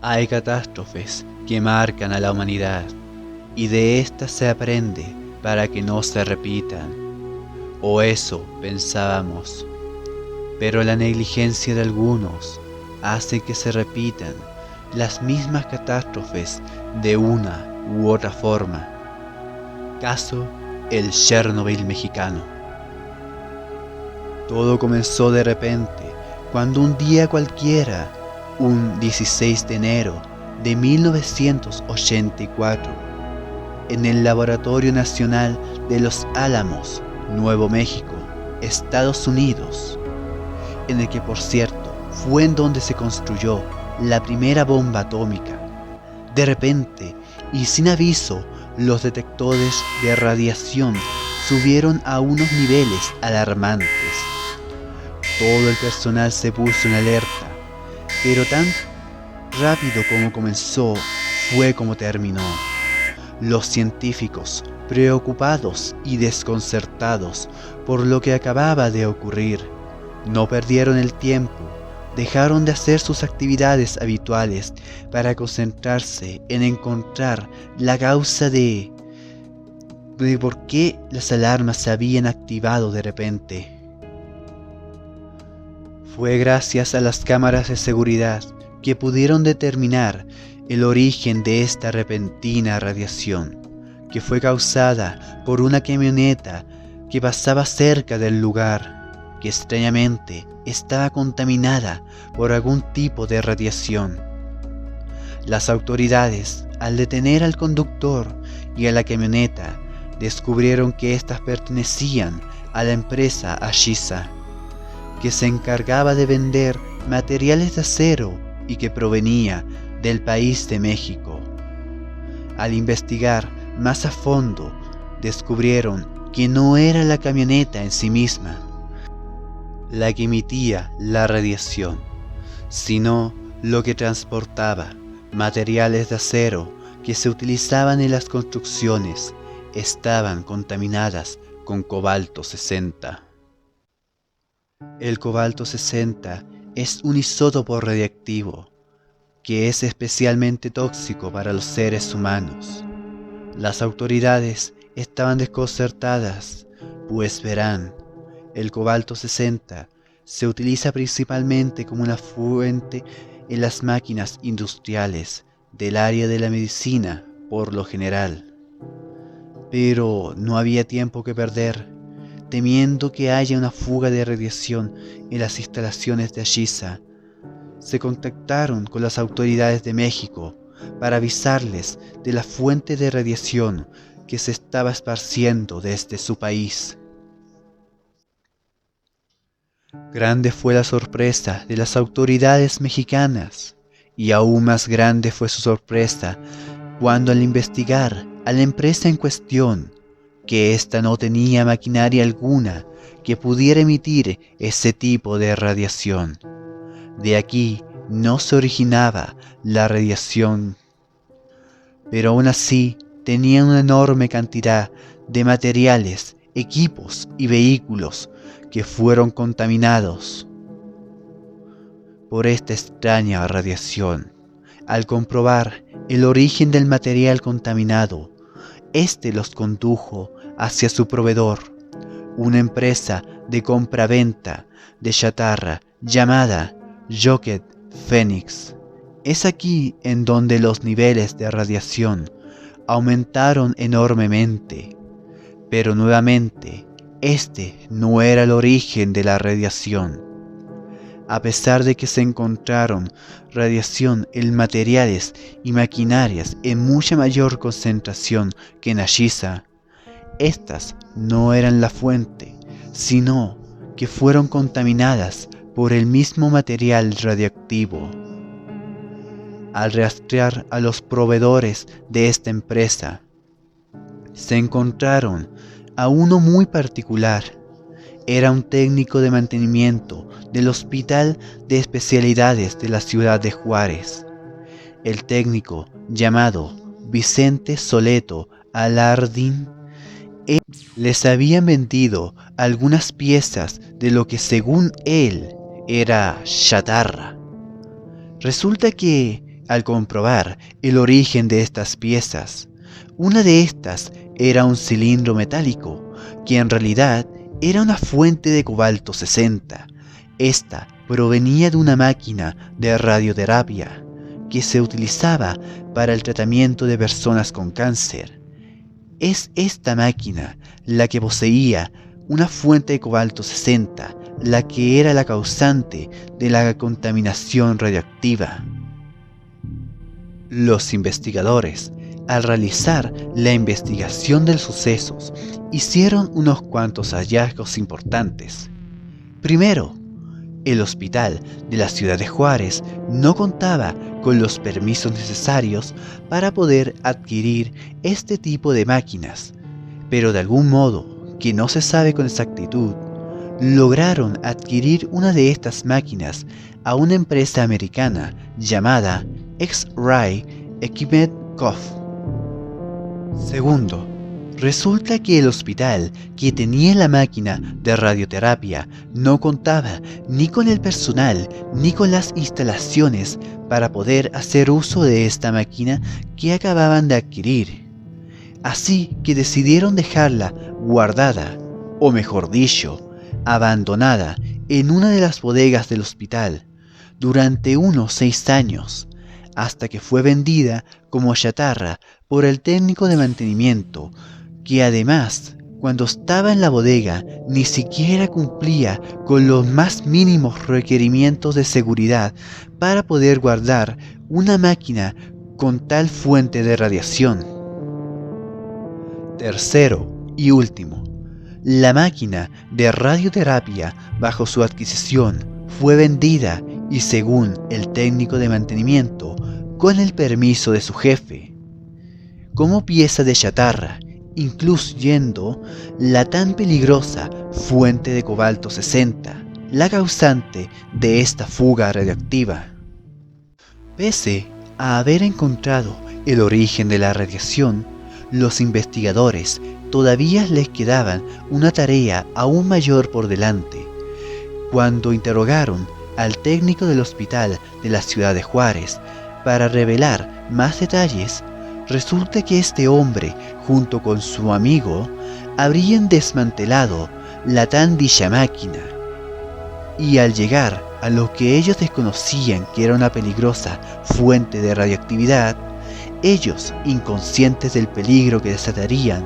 Hay catástrofes que marcan a la humanidad y de estas se aprende para que no se repitan, o eso pensábamos, pero la negligencia de algunos hace que se repitan las mismas catástrofes de una u otra forma. Caso el Chernobyl mexicano. Todo comenzó de repente cuando un día cualquiera, un 16 de enero de 1984, en el Laboratorio Nacional de Los Álamos, Nuevo México, Estados Unidos, en el que por cierto fue en donde se construyó la primera bomba atómica, de repente y sin aviso, los detectores de radiación subieron a unos niveles alarmantes. Todo el personal se puso en alerta, pero tan rápido como comenzó, fue como terminó. Los científicos, preocupados y desconcertados por lo que acababa de ocurrir, no perdieron el tiempo, dejaron de hacer sus actividades habituales para concentrarse en encontrar la causa de por qué las alarmas se habían activado de repente. Fue gracias a las cámaras de seguridad que pudieron determinar el origen de esta repentina radiación, que fue causada por una camioneta que pasaba cerca del lugar, que extrañamente estaba contaminada por algún tipo de radiación. Las autoridades, al detener al conductor y a la camioneta, descubrieron que éstas pertenecían a la empresa Ashisa, que se encargaba de vender materiales de acero y que provenía del país de México. Al investigar más a fondo, descubrieron que no era la camioneta en sí misma la que emitía la radiación, sino lo que transportaba, materiales de acero que se utilizaban en las construcciones, estaban contaminadas con cobalto 60. El cobalto 60 es un isótopo radiactivo que es especialmente tóxico para los seres humanos. Las autoridades estaban desconcertadas, pues verán, el cobalto 60 se utiliza principalmente como una fuente en las máquinas industriales del área de la medicina por lo general. Pero no había tiempo que perder. Temiendo que haya una fuga de radiación en las instalaciones de Ashisa, se contactaron con las autoridades de México para avisarles de la fuente de radiación que se estaba esparciendo desde su país. Grande fue la sorpresa de las autoridades mexicanas, y aún más grande fue su sorpresa cuando al investigar a la empresa en cuestión, que ésta no tenía maquinaria alguna que pudiera emitir ese tipo de radiación. De aquí no se originaba la radiación, pero aún así tenía una enorme cantidad de materiales, equipos y vehículos que fueron contaminados por esta extraña radiación. Al comprobar el origen del material contaminado, este los condujo hacia su proveedor, una empresa de compra-venta de chatarra llamada Jocket Phoenix. Es aquí en donde los niveles de radiación aumentaron enormemente, pero nuevamente este no era el origen de la radiación. A pesar de que se encontraron radiación en materiales y maquinarias en mucha mayor concentración que en Ashisa, estas no eran la fuente, sino que fueron contaminadas por el mismo material radioactivo. Al rastrear a los proveedores de esta empresa, se encontraron a uno muy particular. Era un técnico de mantenimiento del Hospital de Especialidades de la ciudad de Juárez. El técnico, llamado Vicente Soleto Alardín, les habían vendido algunas piezas de lo que según él era chatarra. Resulta que al comprobar el origen de estas piezas. Una de estas era un cilindro metálico, que en realidad era una fuente de cobalto 60. Esta provenía de una máquina de radioterapia que se utilizaba para el tratamiento de personas con cáncer. Es esta máquina la que poseía una fuente de cobalto 60, la que era la causante de la contaminación radioactiva. Los investigadores, al realizar la investigación de los sucesos, hicieron unos cuantos hallazgos importantes. Primero, el hospital de la ciudad de Juárez no contaba con los permisos necesarios para poder adquirir este tipo de máquinas, pero de algún modo, que no se sabe con exactitud, lograron adquirir una de estas máquinas a una empresa americana llamada X-Ray Equipment Co. Segundo, resulta que el hospital que tenía la máquina de radioterapia no contaba ni con el personal ni con las instalaciones para poder hacer uso de esta máquina que acababan de adquirir. Así que decidieron dejarla guardada, o mejor dicho, abandonada en una de las bodegas del hospital durante unos 6 años, hasta que fue vendida como chatarra por el técnico de mantenimiento, que además, cuando estaba en la bodega, ni siquiera cumplía con los más mínimos requerimientos de seguridad para poder guardar una máquina con tal fuente de radiación. Tercero y último, la máquina de radioterapia bajo su adquisición fue vendida y, según el técnico de mantenimiento, con el permiso de su jefe, como pieza de chatarra, incluyendo la tan peligrosa fuente de cobalto 60, la causante de esta fuga radioactiva. Pese a haber encontrado el origen de la radiación, los investigadores todavía les quedaban una tarea aún mayor por delante. Cuando interrogaron al técnico del hospital de la ciudad de Juárez para revelar más detalles, resulta que este hombre, junto con su amigo, habrían desmantelado la tan dicha máquina. Y al llegar a lo que ellos desconocían que era una peligrosa fuente de radioactividad, ellos, inconscientes del peligro que desatarían,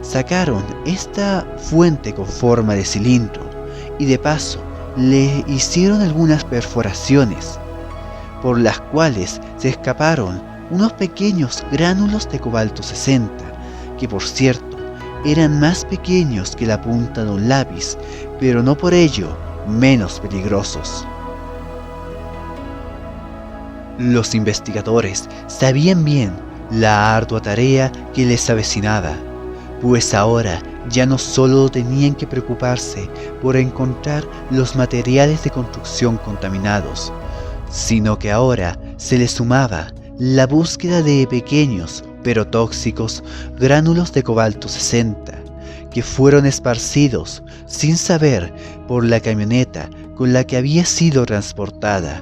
sacaron esta fuente con forma de cilindro y de paso le hicieron algunas perforaciones, por las cuales se escaparon unos pequeños gránulos de cobalto 60, que por cierto eran más pequeños que la punta de un lápiz, pero no por ello menos peligrosos. Los investigadores sabían bien la ardua tarea que les avecinaba, pues ahora ya no solo tenían que preocuparse por encontrar los materiales de construcción contaminados, sino que ahora se les sumaba la búsqueda de pequeños pero tóxicos gránulos de cobalto 60 que fueron esparcidos sin saber por la camioneta con la que había sido transportada,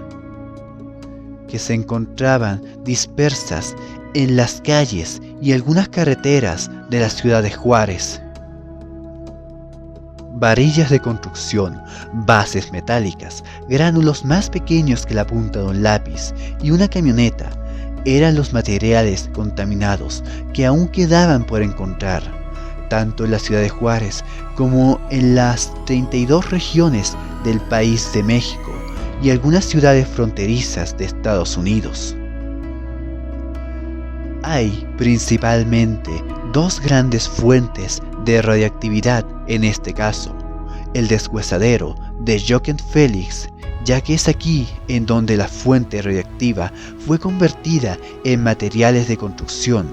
que se encontraban dispersas en las calles y algunas carreteras de la ciudad de Juárez. Varillas de construcción, bases metálicas, gránulos más pequeños que la punta de un lápiz y una camioneta eran los materiales contaminados que aún quedaban por encontrar, tanto en la ciudad de Juárez como en las 32 regiones del país de México y algunas ciudades fronterizas de Estados Unidos. Hay principalmente dos grandes fuentes de radioactividad en este caso: el deshuesadero de Jochen Felix, ya que es aquí en donde la fuente radioactiva fue convertida en materiales de construcción,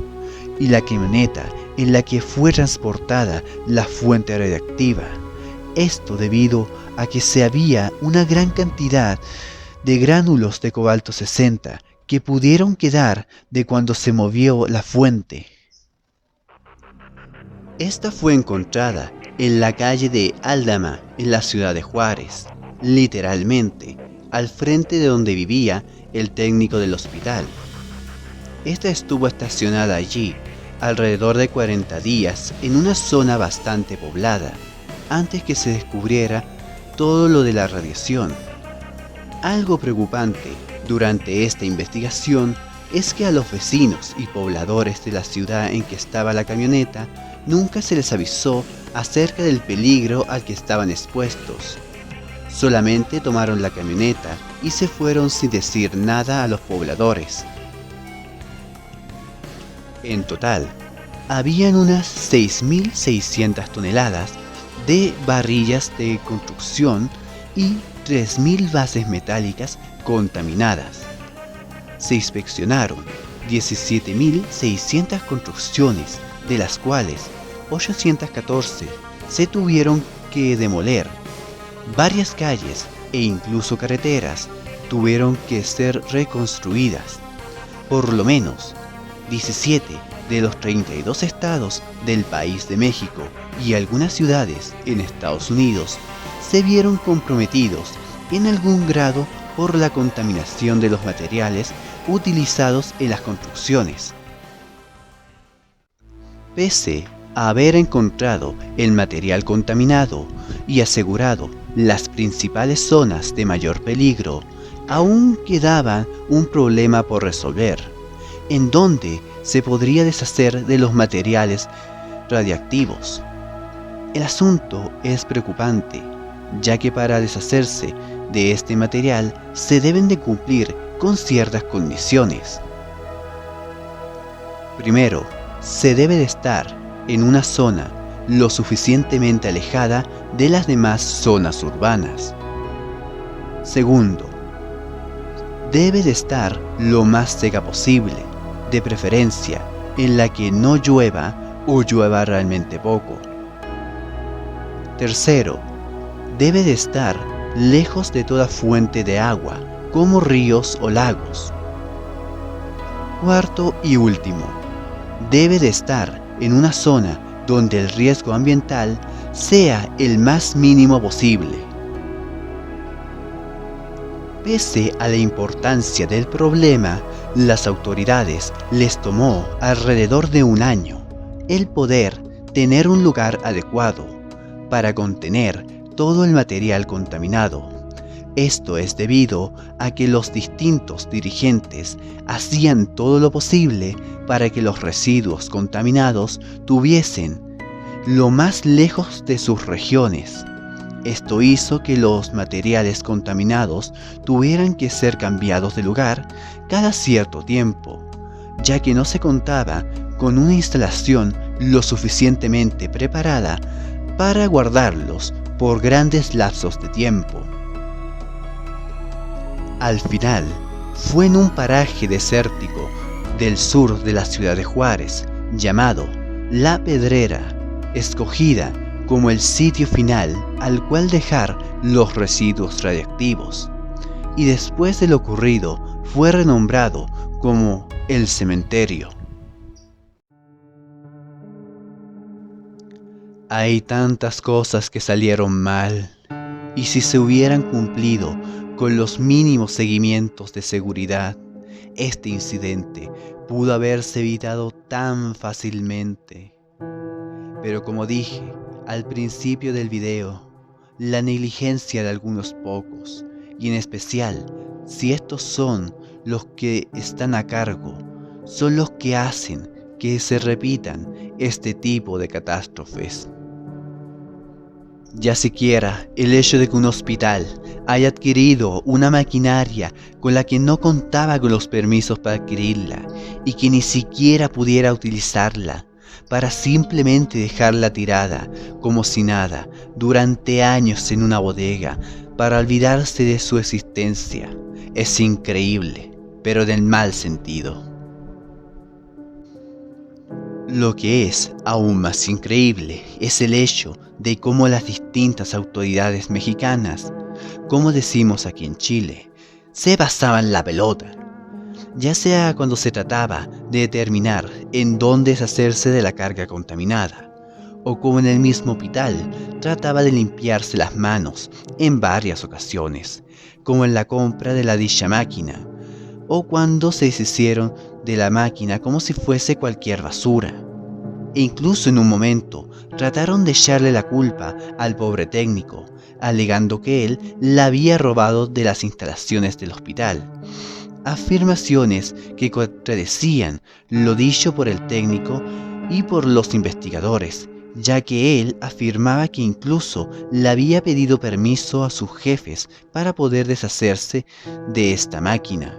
y la camioneta en la que fue transportada la fuente radioactiva. Esto debido a que se había una gran cantidad de gránulos de cobalto 60 que pudieron quedar de cuando se movió la fuente. Esta fue encontrada en la calle de Aldama, en la ciudad de Juárez, literalmente al frente de donde vivía el técnico del hospital, Esta estuvo estacionada allí alrededor de 40 días en una zona bastante poblada, antes que se descubriera todo lo de la radiación. Algo preocupante durante esta investigación es que a los vecinos y pobladores de la ciudad en que estaba la camioneta nunca se les avisó acerca del peligro al que estaban expuestos. Solamente tomaron la camioneta y se fueron sin decir nada a los pobladores. En total, habían unas 6.600 toneladas de varillas de construcción y 3.000 bases metálicas contaminadas. Se inspeccionaron 17.600 construcciones, de las cuales 814 se tuvieron que demoler. Varias calles e incluso carreteras tuvieron que ser reconstruidas. Por lo menos 17 de los 32 estados del país de México y algunas ciudades en Estados Unidos se vieron comprometidos en algún grado por la contaminación de los materiales utilizados en las construcciones. Pese a haber encontrado el material contaminado y asegurado las principales zonas de mayor peligro, aún quedaba un problema por resolver, en donde se podría deshacer de los materiales radiactivos. El asunto es preocupante, ya que para deshacerse de este material se deben de cumplir con ciertas condiciones. Primero, se debe de estar en una zona lo suficientemente alejada de las demás zonas urbanas. Segundo, debe de estar lo más seca posible, de preferencia en la que no llueva o llueva realmente poco. Tercero, debe de estar lejos de toda fuente de agua, como ríos o lagos. Cuarto y último, debe de estar en una zona donde el riesgo ambiental sea el más mínimo posible. Pese a la importancia del problema, las autoridades les tomó alrededor de un año el poder tener un lugar adecuado para contener todo el material contaminado. Esto es debido a que los distintos dirigentes hacían todo lo posible para que los residuos contaminados tuviesen lo más lejos de sus regiones. Esto hizo que los materiales contaminados tuvieran que ser cambiados de lugar cada cierto tiempo, ya que no se contaba con una instalación lo suficientemente preparada para guardarlos por grandes lapsos de tiempo. Al final, fue en un paraje desértico del sur de la ciudad de Juárez, llamado La Pedrera, escogida como el sitio final al cual dejar los residuos radiactivos, y después de lo ocurrido fue renombrado como el cementerio. Hay tantas cosas que salieron mal, y si se hubieran cumplido con los mínimos seguimientos de seguridad, este incidente pudo haberse evitado tan fácilmente. Pero como dije al principio del video, la negligencia de algunos pocos, y en especial si estos son los que están a cargo, son los que hacen que se repitan este tipo de catástrofes. Ya siquiera el hecho de que un hospital haya adquirido una maquinaria con la que no contaba con los permisos para adquirirla y que ni siquiera pudiera utilizarla, para simplemente dejarla tirada como si nada durante años en una bodega para olvidarse de su existencia, es increíble, pero en el mal sentido. Lo que es aún más increíble es el hecho de cómo las distintas autoridades mexicanas, como decimos aquí en Chile, se pasaban la pelota, ya sea cuando se trataba de determinar en dónde deshacerse de la carga contaminada, o como en el mismo hospital trataba de limpiarse las manos en varias ocasiones, como en la compra de la dicha máquina, o cuando se deshicieron de la máquina como si fuese cualquier basura. E incluso en un momento trataron de echarle la culpa al pobre técnico, alegando que él la había robado de las instalaciones del hospital. Afirmaciones que contradecían lo dicho por el técnico y por los investigadores, ya que él afirmaba que incluso le había pedido permiso a sus jefes para poder deshacerse de esta máquina.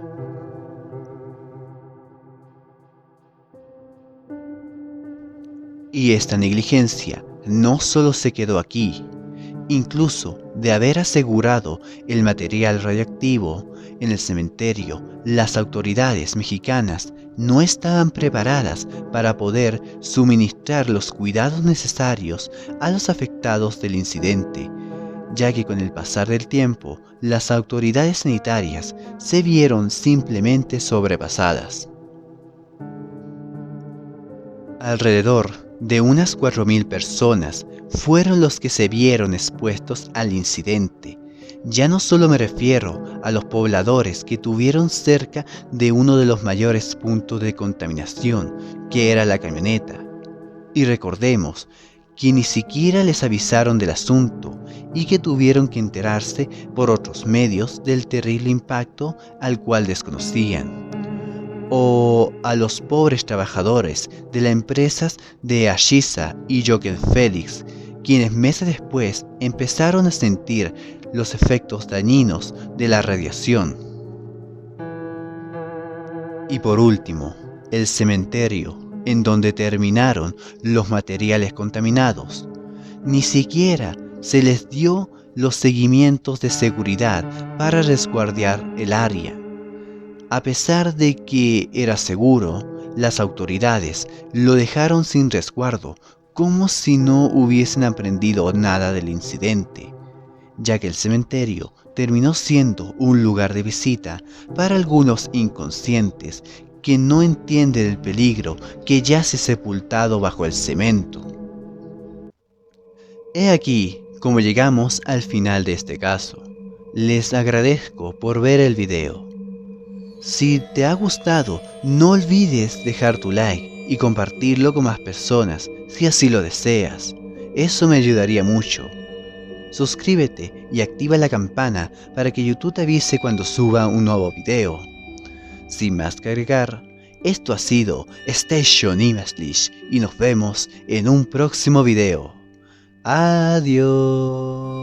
Y esta negligencia no solo se quedó aquí. Incluso de haber asegurado el material radiactivo en el cementerio, las autoridades mexicanas no estaban preparadas para poder suministrar los cuidados necesarios a los afectados del incidente, ya que con el pasar del tiempo, las autoridades sanitarias se vieron simplemente sobrepasadas. Alrededor de unas 4.000 personas fueron los que se vieron expuestos al incidente. Ya no solo me refiero a los pobladores que tuvieron cerca de uno de los mayores puntos de contaminación, que era la camioneta. Y recordemos que ni siquiera les avisaron del asunto y que tuvieron que enterarse por otros medios del terrible impacto al cual desconocían. O a los pobres trabajadores de las empresas de Ashiza y Jochen Felix, quienes meses después empezaron a sentir los efectos dañinos de la radiación. Y por último, el cementerio, en donde terminaron los materiales contaminados. Ni siquiera se les dio los seguimientos de seguridad para resguardar el área. A pesar de que era seguro, las autoridades lo dejaron sin resguardo, como si no hubiesen aprendido nada del incidente, ya que el cementerio terminó siendo un lugar de visita para algunos inconscientes que no entienden el peligro que yace sepultado bajo el cemento. He aquí como llegamos al final de este caso. Les agradezco por ver el video. Si te ha gustado, no olvides dejar tu like y compartirlo con más personas si así lo deseas. Eso me ayudaría mucho. Suscríbete y activa la campana para que YouTube te avise cuando suba un nuevo video. Sin más que agregar, esto ha sido Station Image y nos vemos en un próximo video. Adiós.